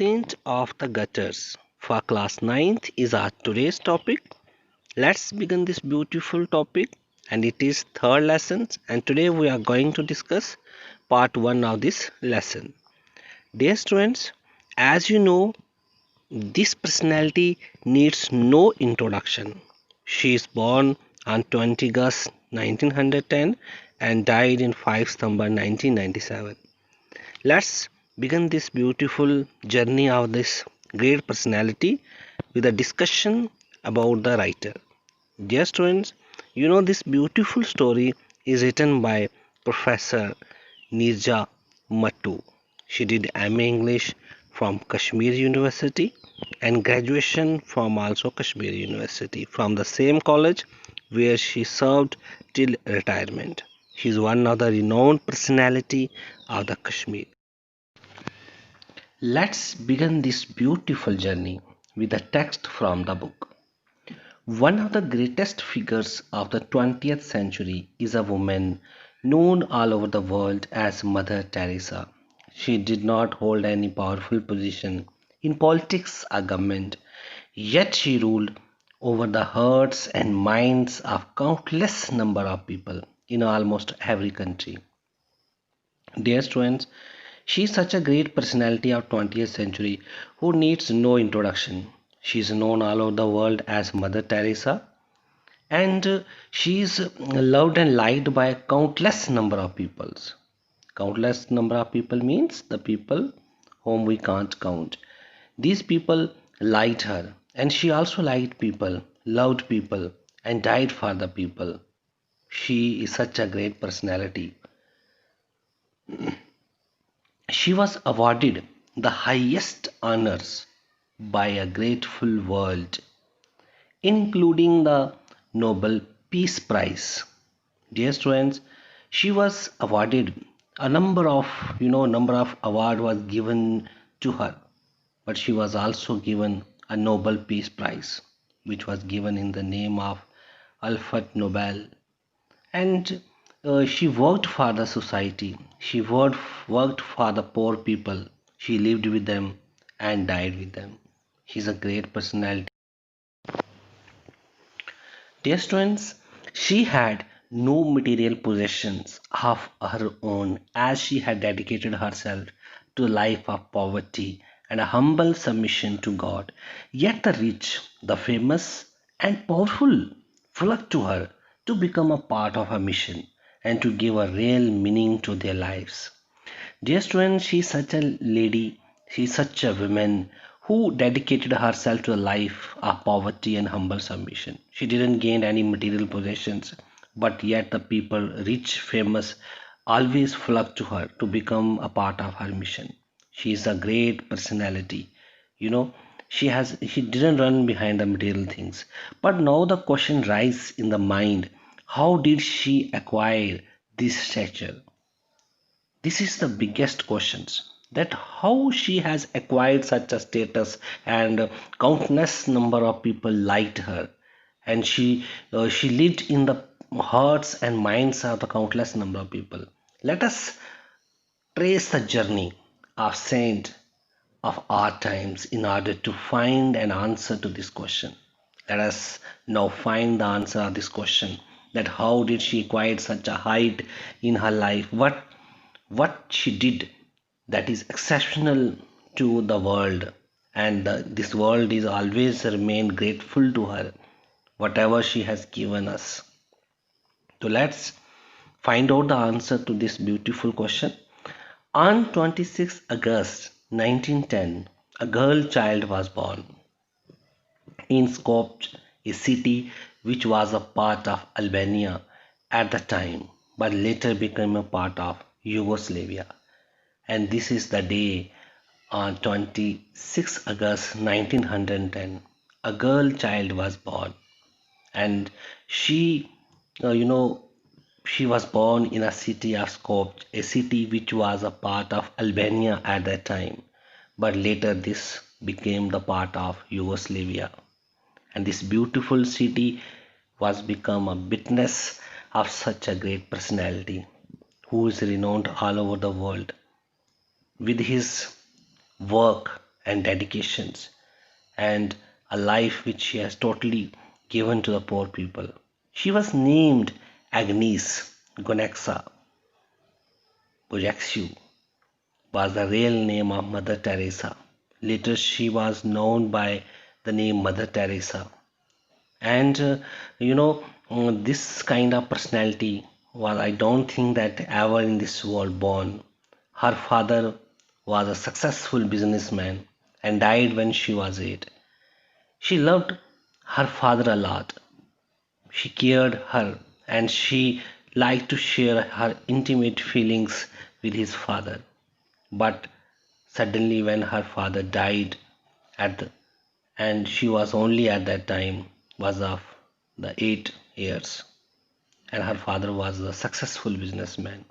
Saint of the Gutters for class ninth is our today's topic. Let's begin this beautiful topic, and it is third lesson, and today we are going to discuss part 1 of this lesson. Dear students, as you know, this personality needs no introduction. She is born on 20 August 1910 and died in 5 September 1997. Let's begin this beautiful journey of this great personality with a discussion about the writer. Dear students, you know this beautiful story is written by Professor Nirja Mattu. She did MA English from Kashmir University and graduation from also Kashmir University from the same college where she served till retirement. She is one of the renowned personality of the Kashmir. Let's begin this beautiful journey with a text from the book. One of the greatest figures of the 20th century is a woman known all over the world as Mother Teresa. She did not hold any powerful position in politics or government, yet she ruled over the hearts and minds of countless number of people in almost every country. Dear students, she is such a great personality of 20th century who needs no introduction. She is known all over the world as Mother Teresa, and she is loved and liked by countless number of peoples. Countless number of people means the people whom we can't count. These people liked her, and she also liked people, loved people, and died for the people. She is such a great personality. She was awarded the highest honors by a grateful world, including the Nobel Peace Prize. Dear students, she was awarded a number of award was given to her, but she was also given a Nobel Peace Prize, which was given in the name of Alfred Nobel. And she worked for the society. Worked for the poor people. She lived with them and died with them. She's a great personality. Dear students, she had no material possessions of her own as she had dedicated herself to a life of poverty and a humble submission to God. Yet the rich, the famous, and powerful flocked to her to become a part of her mission and to give a real meaning to their lives. Dear students, she is such a lady, she is such a woman who dedicated herself to a life of poverty and humble submission. She didn't gain any material possessions, but yet the people, rich, famous, always flocked to her to become a part of her mission. She is a great personality. You know, she didn't run behind the material things. But now the question rises in the mind, how did she acquire this stature? This is the biggest questions, that how she has acquired such a status, and countless number of people liked her, and she lived in the hearts and minds of the countless number of people. Let us trace the journey of saint of our times in order to find an answer to this question. Let us now find the answer of this question, that how did she acquire such a height in her life, what she did that is exceptional to the world, and this world is always remain grateful to her whatever she has given us. So let's find out the answer to this beautiful question. On 26 August 1910, a girl child was born in Skopje, a city which was a part of Albania at the time but later became a part of Yugoslavia. And this is the day on 26 August 1910. A girl child was born, and she, uh, you know, she was born in a city of Skopje, a city which was a part of Albania at that time, but later this became the part of Yugoslavia. And this beautiful city was become a witness of such a great personality who is renowned all over the world with his work and dedications, and a life which she has totally given to the poor people. She was named Agnes Gonexa Bojaxiu, was the real name of Mother Teresa. Later, she was known by the name Mother Teresa. And you know, this kind of personality was, I don't think that ever in this world born. Her father was a successful businessman and died when she was 8. She loved her father a lot. She cared her and she liked to share her intimate feelings with his father. But suddenly when her father died at the, and she was only at that time was of the 8 years, and her father was a successful businessman.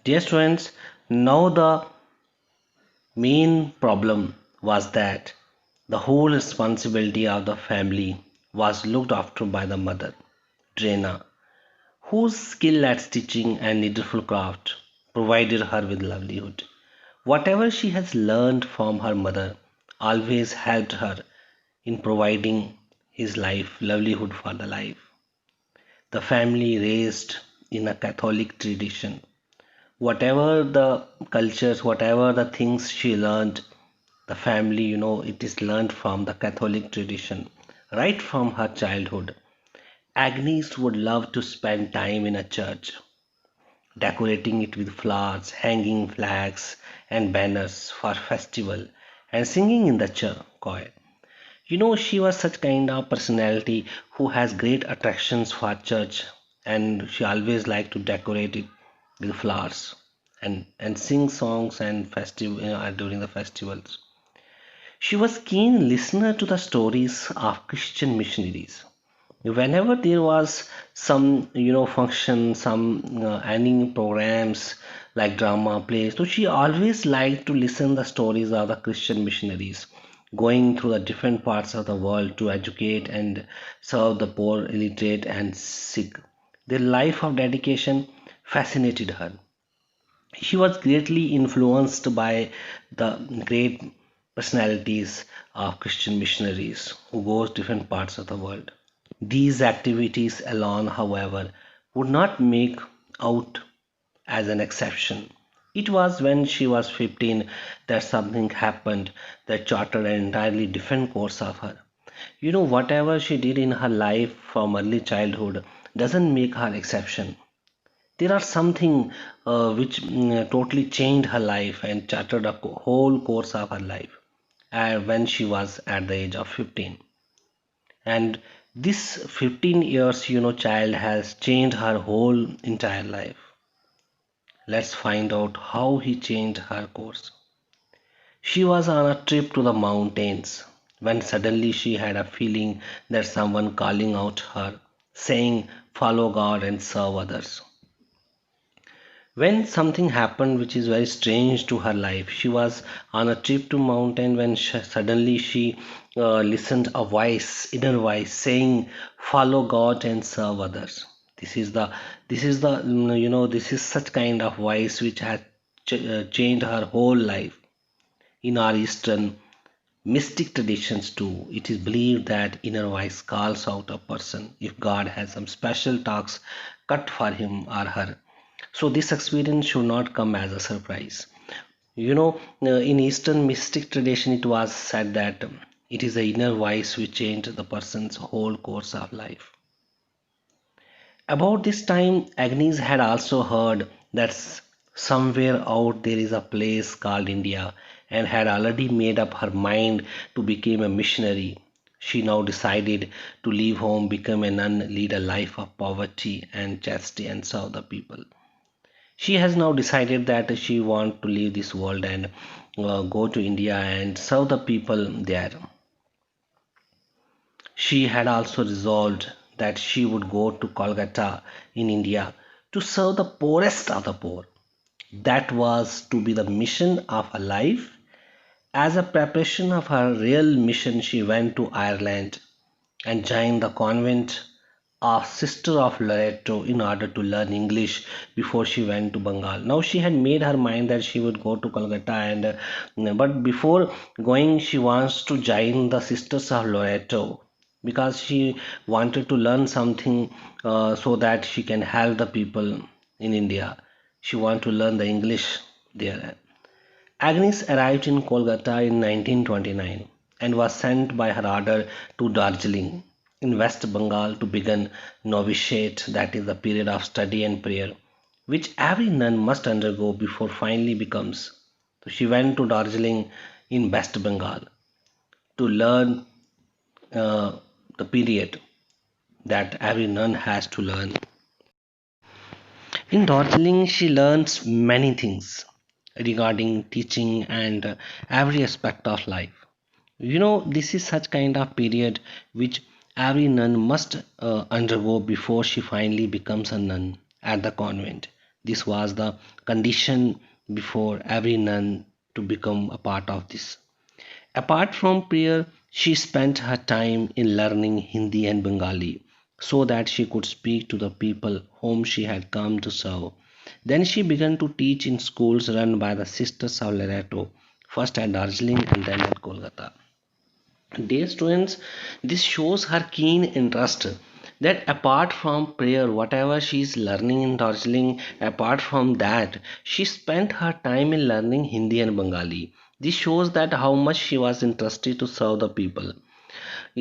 Dear students, now the main problem was that the whole responsibility of the family was looked after by the mother, Drena, whose skill at stitching and needful craft provided her with livelihood. Whatever she has learned from her mother always helped her in providing his life livelihood for the life. The family raised in a Catholic tradition. Whatever the cultures, whatever the things she learned, the family, it is learned from the Catholic tradition right from her childhood. Agnes would love to spend time in a church, decorating it with flowers, hanging flags and banners for festival, and singing in the church choir. She was such kind of personality who has great attractions for church, and she always liked to decorate it with flowers and sing songs and during the festivals. She was keen listener to the stories of Christian missionaries. Whenever there was some function, some any programs like drama plays, so she always liked to listen the stories of the Christian missionaries going through the different parts of the world to educate and serve the poor, illiterate, and sick. Their life of dedication fascinated her. She was greatly influenced by the great personalities of Christian missionaries who goes different parts of the world. These activities alone, however, would not make out as an exception. It was when she was 15 that something happened that charted an entirely different course of her. Whatever she did in her life from early childhood doesn't make her exception. There are something which totally changed her life and charted a whole course of her life when she was at the age of 15. And this 15 years child has changed her whole entire life. Let's find out how he changed her course. She was on a trip to the mountains when suddenly she had a feeling that someone calling out her, saying, "Follow God and serve others." When something happened which is very strange to her life, she was on a trip to mountain when suddenly she listened a voice, inner voice, saying, "Follow God and serve others." This is such kind of voice which has changed her whole life. In our Eastern mystic traditions too, it is believed that inner voice calls out a person if God has some special tasks cut for him or her. So this experience should not come as a surprise. In Eastern mystic tradition, it was said that it is the inner voice which changed the person's whole course of life. About this time, Agnes had also heard that somewhere out there is a place called India and had already made up her mind to become a missionary. She now decided to leave home, become a nun, lead a life of poverty and chastity, and serve the people. She has now decided that she wants to leave this world and go to India and serve the people there. She had also resolved that she would go to Kolkata in India to serve the poorest of the poor. That was to be the mission of her life. As a preparation of her real mission, she went to Ireland and joined the convent a sister of Loreto in order to learn English before she went to Bengal. Now she had made her mind that she would go to Kolkata, and but before going, she wants to join the Sisters of Loreto because she wanted to learn something so that she can help the people in India. She want to learn the English there. Agnes arrived in Kolkata in 1929 and was sent by her order to Darjeeling in West Bengal to begin novitiate, that is the period of study and prayer, which every nun must undergo before finally becomes. So she went to Darjeeling in West Bengal to learn uh, the period that every nun has to learn. In Darjeeling, she learns many things regarding teaching and every aspect of life. This is such kind of period which every nun must undergo before she finally becomes a nun at the convent. This was the condition before every nun to become a part of this. Apart from prayer, she spent her time in learning Hindi and Bengali so that she could speak to the people whom she had come to serve. Then she began to teach in schools run by the Sisters of Loreto, first at Darjeeling and then at Kolkata. Dear students, this shows her keen interest that apart from prayer, whatever she is learning in Darjeeling, apart from that, she spent her time in learning Hindi and Bengali. This shows that how much she was interested to serve the people.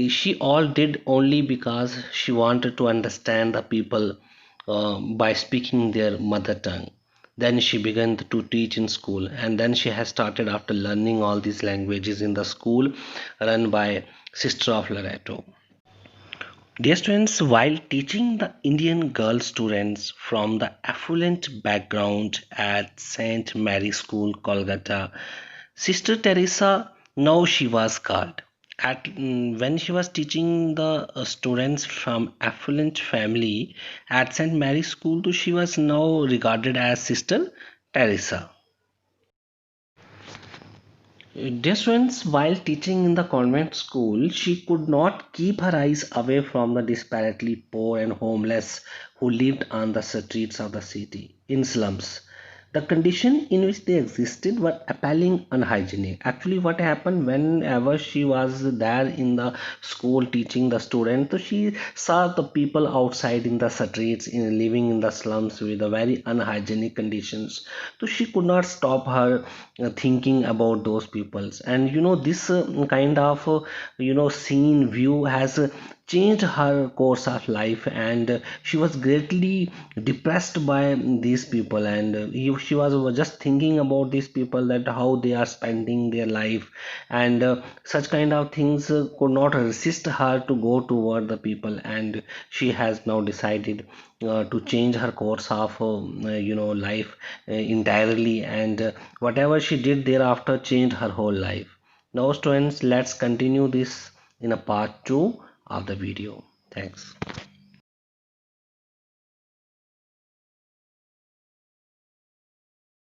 She all did only because she wanted to understand the people by speaking their mother tongue. Then she began to teach in school, and then she has started after learning all these languages in the school run by Sister of Loreto. Dear students, while teaching the Indian girl students from the affluent background at St. Mary School, Kolkata, Sister Teresa, now she was called. When she was teaching the students from affluent family at St. Mary School, she was now regarded as Sister Teresa. Dear students, while teaching in the convent school, she could not keep her eyes away from the desperately poor and homeless who lived on the streets of the city, in slums. The condition in which they existed were appalling unhygienic. Actually, what happened whenever she was there in the school teaching the students, so she saw the people outside in the streets, living in the slums with the very unhygienic conditions. So she could not stop her thinking about those peoples, and this kind of scene view has changed her course of life, and she was greatly depressed by these people, and she was just thinking about these people, that how they are spending their life, and such kind of things could not resist her to go toward the people, and she has now decided to change her course of life entirely, and whatever she did thereafter changed her whole life. Now students, let's continue this in a part 2 of the video. Thanks.